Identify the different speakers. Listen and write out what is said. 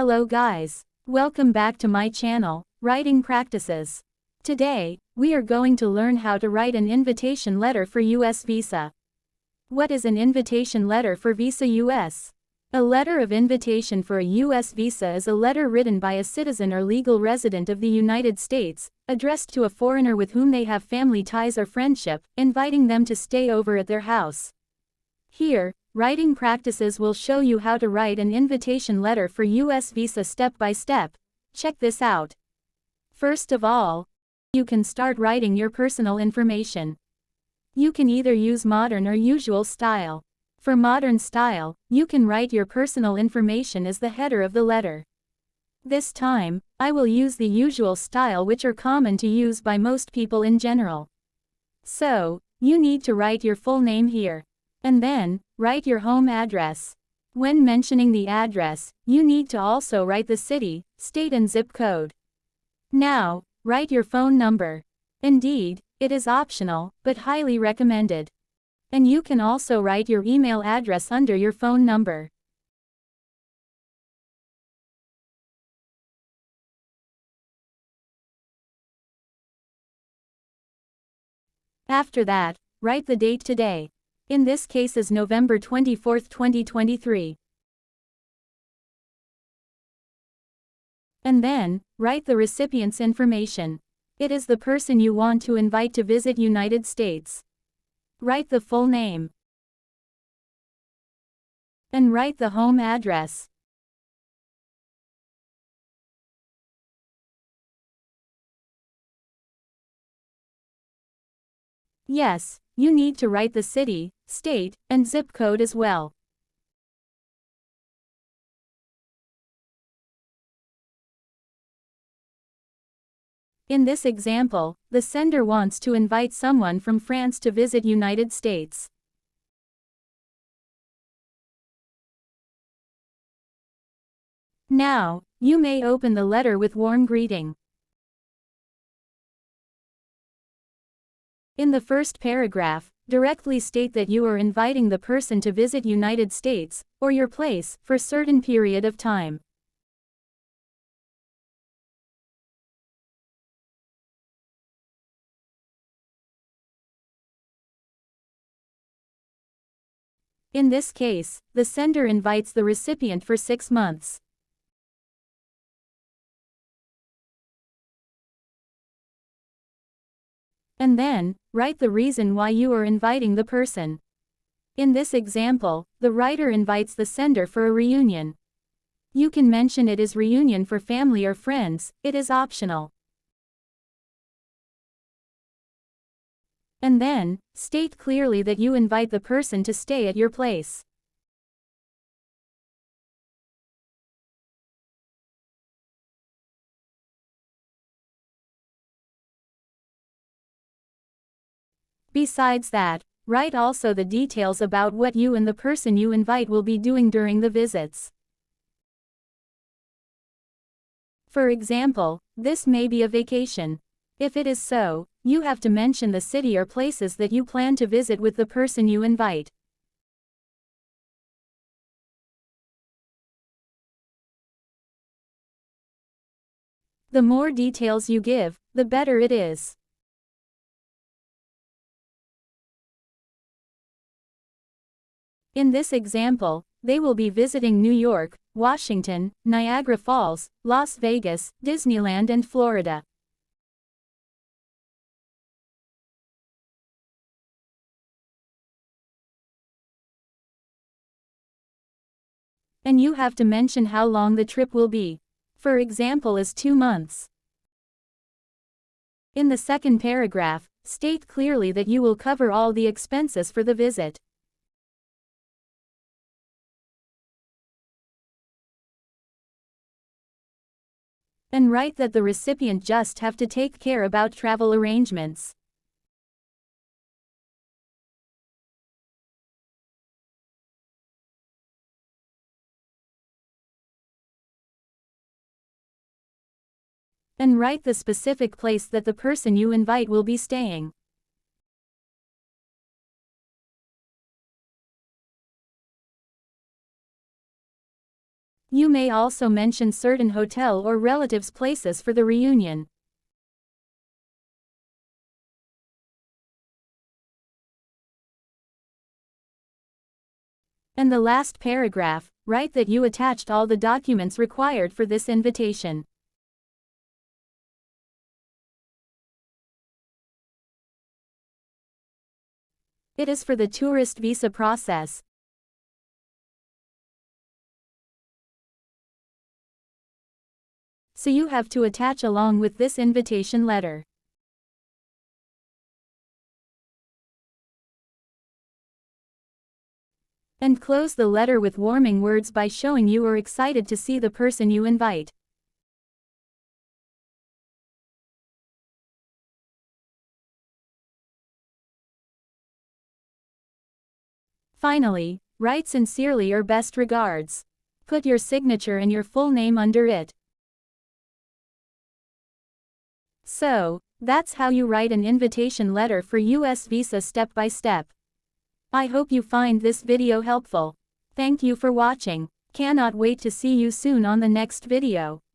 Speaker 1: Hello guys. Welcome back to my channel, Writing Practices. Today, we are going to learn how to write an invitation letter for US visa. What is an invitation letter for Visa US? A letter of invitation for a US visa is a letter written by a citizen or legal resident of the United States, addressed to a foreigner with whom they have family ties or friendship, inviting them to stay over at their house. Here, Writing Practices will show you how to write an invitation letter for US visa step by step. Check this out. First of all, you can start writing your personal information. You can either use modern or usual style. For modern style, you can write your personal information as the header of the letter. This time, I will use the usual style, which are common to use by most people in general. So, you need to write your full name here. And then, write your home address. When mentioning the address, you need to also write the city, state and zip code. Now, write your phone number. Indeed, it is optional, but highly recommended. And you can also write your email address under your phone number. After that, write the date today. In this case is November 24, 2023. And then, write the recipient's information. It is the person you want to invite to visit United States. Write the full name. And write the home address. Yes, you need to write the city, state, and zip code as well. In this example, the sender wants to invite someone from France to visit United States. Now, you may open the letter with warm greeting. In the first paragraph, directly state that you are inviting the person to visit United States, or your place, for certain period of time. In this case, the sender invites the recipient for 6 months. And then, write the reason why you are inviting the person. In this example, the writer invites the sender for a reunion. You can mention it is reunion for family or friends, it is optional. And then, state clearly that you invite the person to stay at your place. Besides that, write also the details about what you and the person you invite will be doing during the visits. For example, this may be a vacation. If it is so, you have to mention the city or places that you plan to visit with the person you invite. The more details you give, the better it is. In this example, they will be visiting New York, Washington, Niagara Falls, Las Vegas, Disneyland and Florida. And you have to mention how long the trip will be. For example is 2 months. In the second paragraph, state clearly that you will cover all the expenses for the visit. And write that the recipient just have to take care about travel arrangements. And write the specific place that the person you invite will be staying. You may also mention certain hotel or relatives' places for the reunion. And the last paragraph, write that you attached all the documents required for this invitation. It is for the tourist visa process. So you have to attach along with this invitation letter. And close the letter with warming words by showing you are excited to see the person you invite. Finally, write sincerely or best regards. Put your signature and your full name under it. So, that's how you write an invitation letter for US visa step by step. I hope you find this video helpful. Thank you for watching. Cannot wait to see you soon on the next video.